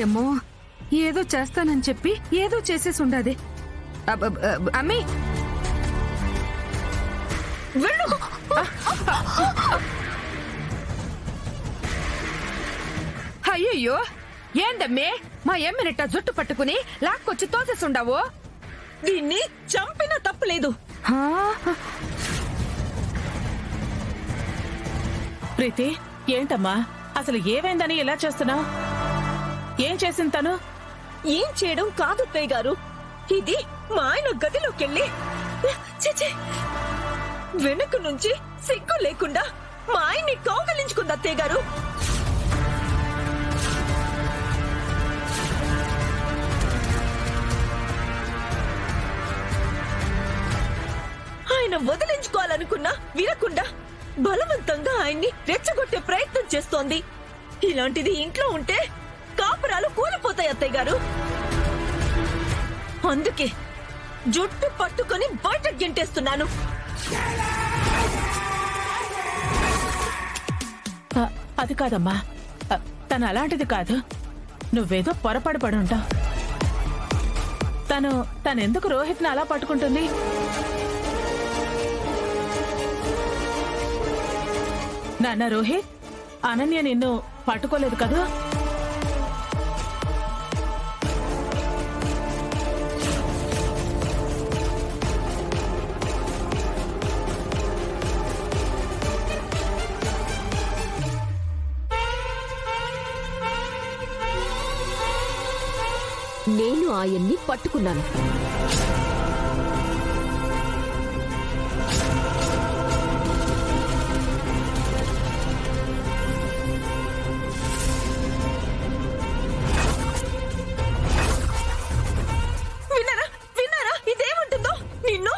ఓయమ్మో, ఏదో చేస్తానని చెప్పి ఏదో చేసేసి ఉండాది. అమ్మి వెళ్ళు. అయ్యయ్యో, ఏందమ్మే మా ఎమ్మినట్ట జుట్టు పట్టుకుని లాక్కొచ్చి తోసేసుండావు? దీన్ని చంపినా తప్పులేదు. ప్రీతి, ఏంటమ్మా అసలు ఏమైందని ఇలా చేస్తున్నావు? ఏం చేసింది తను? ఏం చేయడం కాదు అత్తయ్య గారు, ఇది మా ఆయన గదిలోకెళ్ళి వెనుక నుంచి సిగ్గు లేకుండా మా ఆయన్ని కౌగలించుకుంది అత్తయ్య గారు. ఆయన వదిలించుకోవాలనుకున్నా వినకుండా బలవంతంగా ఆయన్ని రెచ్చగొట్టే ప్రయత్నం చేస్తోంది. ఇలాంటిది ఇంట్లో ఉంటే కాపురాలు కూలిపోతాయి అత్తయ్య గారు. అందుకే జుట్టు పట్టుకొని బయట గెంటేస్తున్నాను. అది కాదమ్మా, తను అలాంటిది కాదు. నువ్వేదో పొరపాటు పడుంటావు. తనెందుకు రోహిత్ని అలా పట్టుకుంటుంది? నాన్న రోహిత్, అనన్య నిన్ను పట్టుకోలేదు కదా? నేను ఆయన్ని పట్టుకున్నాను. విన్నారా ఇదేమంటుందో? నిన్ను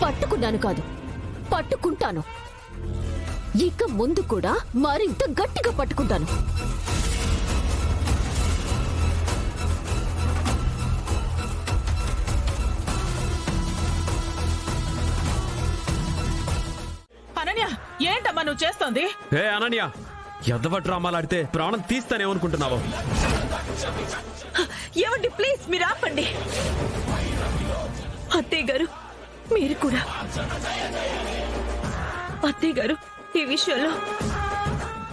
పట్టుకున్నాను కాదు, పట్టుకుంటాను. ఇక ముందు కూడా మరింత గట్టిగా పట్టుకుంటాను. అనన్య, ఏంటమ్మా నువ్వు చేస్తోంది? ఏ అనన్య, ఎదవ డ్రామాలాడితే ప్రాణం తీస్తానేమనుకుంటున్నావు? ఏమండి, ప్లీజ్ మీరు ఆపండి. అత్తయ్య గారు మీరు కూడా. అత్తయ్య గారు, ఈ విషయంలో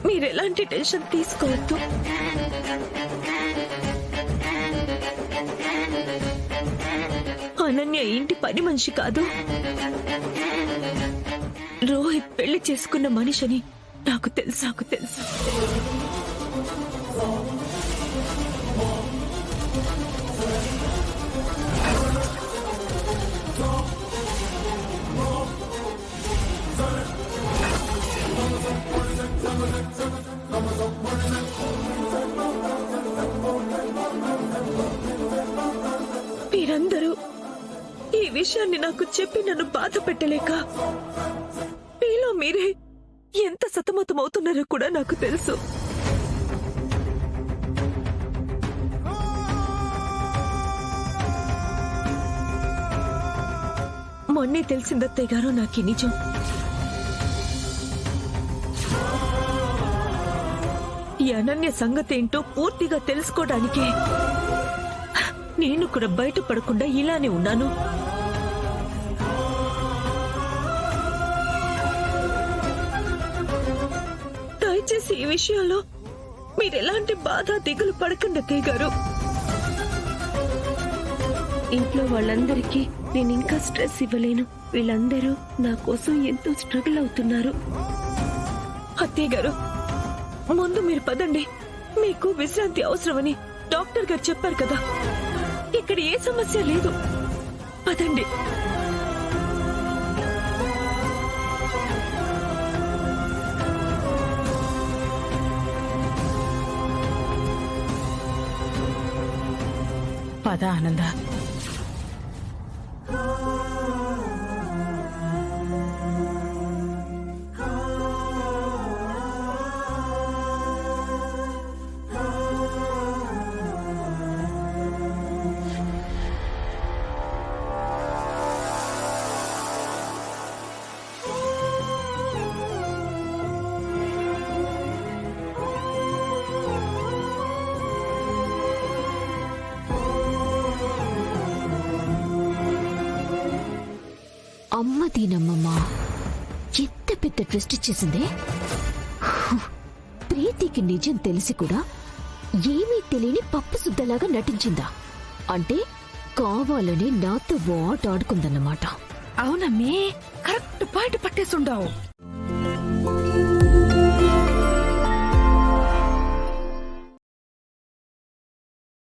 మీరు ఎలాంటి టెన్షన్ తీసుకోవద్దు. అనన్య ఇంటి పని మనిషి కాదు, రోహిత్ పెళ్లి చేసుకున్న మనిషిని నాకు తెలుసు. మీరందరూ ఈ విషయాన్ని నాకు చెప్పి నన్ను బాధ పెట్టలేక మీలో మీరే ఎంత సతమతమవుతున్నారో కూడా నాకు తెలుసు. మొన్నే తెలిసిందత్తయ్య గారు నాకు ఈ నిజం. ఈ అనన్య సంగతి ఏంటో పూర్తిగా తెలుసుకోవడానికే నేను కూడా బయటపడకుండా ఇలానే ఉన్నాను. దయచేసి ఈ విషయంలో మీరెలాంటి బాధ దిగులు పడకండి అత్తయ్య గారు. ఇంట్లో వాళ్ళందరికీ నేను ఇంకా స్ట్రెస్ ఇవ్వలేను. వీళ్ళందరూ నా కోసం ఎంతో స్ట్రగుల్ అవుతున్నారు. అత్తయ్య గారు, ముందు మీరు పదండి. మీకు విశ్రాంతి అవసరమని డాక్టర్ గారు చెప్పారు కదా. ఇక్కడ ఏ సమస్య లేదు, పదండి. పద ఆనంద. అమ్మ దీనమ్మమ్మా ఎంత పెద్ద ట్విస్ట్ ఇచ్చేసిందే. ప్రీతికి నిజం తెలిసి కూడా ఏమీ తెలియని పప్పు సుద్దలాగా నటించిందా? అంటే కావాలని నాతో వాట్ ఆడుకుందన్నమాట. అవునమ్మే, కరెక్ట్ పాయింట్ పట్టేసుండావు.